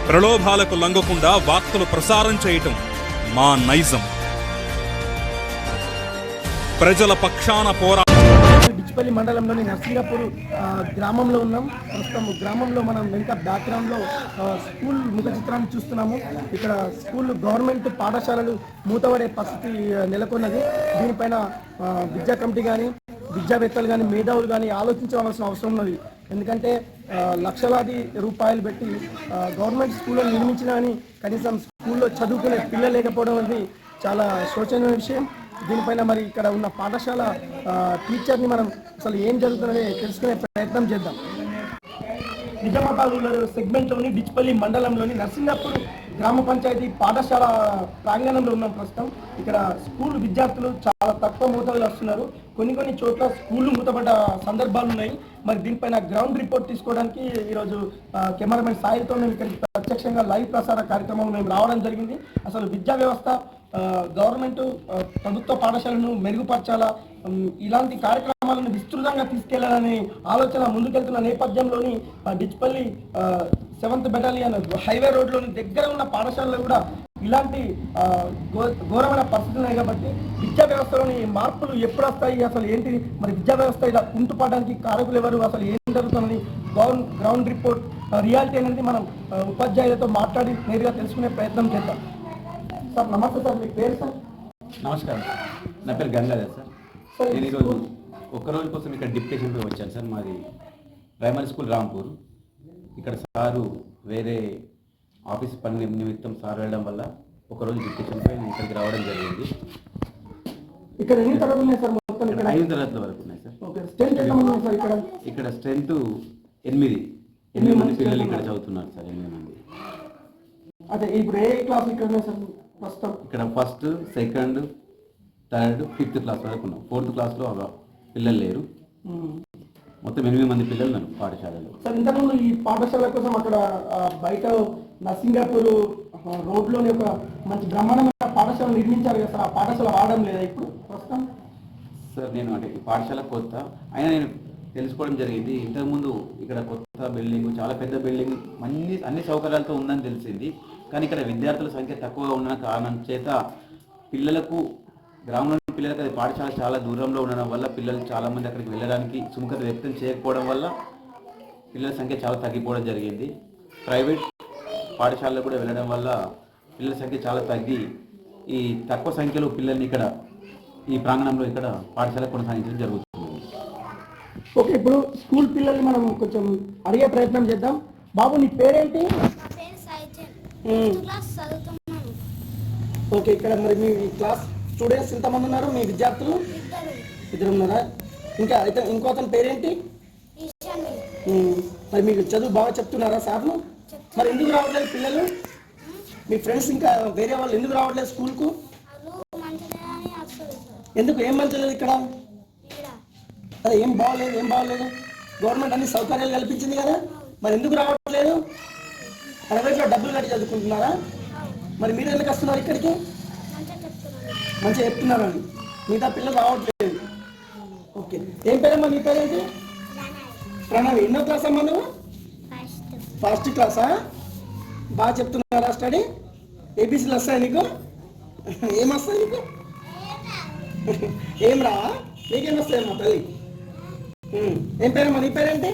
ప్రలోభాలకు లొంగకుండా వార్తలు ప్రసారం చేయటం మా నైజం. ప్రజల పక్షాన డిచ్పల్లి మండలంలోని నర్సింగాపూర్ గ్రామంలో ఉన్నాం. ప్రస్తుతం గ్రామంలో మనం వెనుక బ్యాక్గ్రౌండ్లో స్కూల్ ముఖ చిత్రాన్ని చూస్తున్నాము. ఇక్కడ స్కూల్ గవర్నమెంట్ పాఠశాలలు మూతపడే పరిస్థితి నెలకొన్నది. దీనిపైన విద్యా కమిటీ కానీ విద్యావేత్తలు కానీ మేధావులు కానీ ఆలోచించవలసిన అవసరం ఉన్నది. ఎందుకంటే లక్షలాది రూపాయలు పెట్టి గవర్నమెంట్ స్కూల్లో నిర్మించినా కానీ కనీసం స్కూల్లో చదువుకునే పిల్లలు లేకపోవడం అనేది చాలా శోచనీయ విషయం. దీనిపైన మరి ఇక్కడ ఉన్న పాఠశాల టీచర్ని మనం అసలు ఏం జరుగుతుందని తెలుసుకునే ప్రయత్నం చేద్దాం. నిజామాబాద్ సెగ్మెంట్లోని డిచ్పల్లి మండలంలోని నర్సింగాపూర్ గ్రామ పంచాయతీ పాఠశాల ప్రాంగణంలో ఉన్నాం ప్రస్తుతం. ఇక్కడ స్కూల్ విద్యార్థులు చాలా తక్కువ మోతాదులో వస్తున్నారు. కొన్ని చోట్ల స్కూళ్ళు మూతపడ్డ సందర్భాలు ఉన్నాయి. మరి దీనిపైన గ్రౌండ్ రిపోర్ట్ తీసుకోవడానికి ఈరోజు కెమెరామెన్ సాయితో మేము ఇక్కడికి ప్రత్యక్షంగా లైవ్ ప్రసార కార్యక్రమం మేము రావడం జరిగింది. అసలు విద్యా వ్యవస్థ గవర్నమెంట్ ప్రభుత్వ పాఠశాలను మెరుగుపరచాలా, ఇలాంటి కార్యక్రమాలను విస్తృతంగా తీసుకెళ్లాలనే ఆలోచన ముందుకెళ్తున్న నేపథ్యంలోని డిచ్పల్లి 7th బెటాలియన్ హైవే రోడ్లోని దగ్గర ఉన్న పాఠశాలలో కూడా ఇలాంటి ఘోరమైన పరిస్థితులు ఉన్నాయి. కాబట్టి విద్యా వ్యవస్థలోని మార్పులు ఎప్పుడు వస్తాయి, అసలు ఏంటి, మరి విద్యా వ్యవస్థ ఇలా కుంటుపడడానికి కారకులు ఎవరు, అసలు ఏం జరుగుతుందని గ్రౌండ్ రిపోర్ట్ రియాలిటీ అనేది మనం ఉపాధ్యాయులతో మాట్లాడి నేరుగా తెలుసుకునే ప్రయత్నం చేద్దాం. సార్ నమస్తే సార్, మీ పేరు సార్? నమస్కారం, నా పేరు గంగాధర్ సార్. నేను ఈరోజు ఒక్కరోజు కోసం ఇక్కడ డిప్యుటేషన్పై వచ్చాను సార్. మాది ప్రైమరీ స్కూల్ రాంపూర్. ఇక్కడ సారు వేరే ఆఫీస్ పని నిమిత్తం సార్ వెళ్ళడం వల్ల ఒకరోజు డిప్యుటేషన్పై నేను ఇక్కడికి రావడం జరిగింది. ఇక్కడ ఎన్ని తరగతులు ఉన్నాయి సార్? మొత్తం ఇక్కడ 5 తరగతుల వరకు ఉన్నాయి సార్. ఇక్కడ స్ట్రెంత్ 8 మంది పిల్లలు ఇక్కడ చదువుతున్నారు సార్. 8 మంది. అదే ఇప్పుడు ఏ క్లాస్ ఇక్కడ ఉన్నాయి సార్? ప్రస్తుతం ఇక్కడ 1st, 2nd, 3rd, 5th class వరకు ఉన్నాం. 4th క్లాస్లో పిల్లలు లేరు. మొత్తం 8 మంది పిల్లలు ఉన్నారు పాఠశాలలో. సార్ ఇంతకుముందు ఈ పాఠశాల కోసం అక్కడ బయట నర్సింగాపూర్ రోడ్లోని ఒక మంచి బ్రహ్మాండమైన పాఠశాల నిర్మించారు కదా సార్, ఆ పాఠశాల వాడడం లేదా ఇప్పుడు ప్రస్తుతం? సార్ నేను అంటే ఈ పాఠశాల కొత్త అయినా నేను తెలుసుకోవడం జరిగింది. ఇంతకుముందు ఇక్కడ కొత్త బిల్డింగ్, చాలా పెద్ద బిల్డింగ్, అన్ని సౌకర్యాలతో ఉందని తెలిసింది. కానీ ఇక్కడ విద్యార్థుల సంఖ్య తక్కువగా ఉన్న కారణం చేత పిల్లలకు, గ్రామంలోని పిల్లలకు అది పాఠశాల చాలా దూరంలో ఉండడం వల్ల పిల్లలు చాలామంది అక్కడికి వెళ్ళడానికి సుముఖత వ్యక్తం చేయకపోవడం వల్ల పిల్లల సంఖ్య చాలా తగ్గిపోవడం జరిగింది. ప్రైవేట్ పాఠశాలలో కూడా వెళ్ళడం వల్ల పిల్లల సంఖ్య చాలా తగ్గి ఈ తక్కువ సంఖ్యలో పిల్లల్ని ఇక్కడ ఈ ప్రాంగణంలో ఇక్కడ పాఠశాల కొనసాగించడం జరుగుతుంది. ఓకే, ఇప్పుడు స్కూల్ పిల్లల్ని మనం కొంచెం అడిగే ప్రయత్నం చేద్దాం. బాబు నీ పేరేంటి? ఓకే, ఇక్కడ మరి మీ క్లాస్ స్టూడెంట్స్ ఎంతమంది ఉన్నారు? మీ విద్యార్థులు 2 ఉన్నారా? ఇంకా అయితే ఇంకో అతని పేరేంటి? మరి మీకు చదువు బాగా చెప్తున్నారా సార్లు? మరి ఎందుకు రావట్లేదు పిల్లలు? మీ ఫ్రెండ్స్ ఇంకా వేరే వాళ్ళు ఎందుకు రావట్లేదు స్కూల్కు? ఎందుకు, ఏం మంచిలేదు ఇక్కడ? అదే ఏం బాగోలేదు. గవర్నమెంట్ అన్ని సౌకర్యాలు కల్పించింది కదా, మరి ఎందుకు రావట్లేదు? ప్రైవేట్లో డబ్బులు కట్టి చదువుకుంటున్నారా? మరి మీరు ఎందుకు వస్తున్నారు ఇక్కడికి? మంచిగా చెప్తున్నారని మిగతా పిల్లలు రావట్లేదు. ఓకే, ఏం పేరమ్మా నీ పేరేంటి? ప్రణవి. ఎన్నో క్లాస్ అమ్మా నువ్వు? 1st క్లాసా? బాగా చెప్తున్నారా స్టడీ? ఏబీసీలు వస్తాయి నీకు? ఏం వస్తాయి నీకు? ఏం రావా? నీకేం వస్తాయమ్మా తల్లి? ఏం పేరమ్మా నీ పేరేంటి?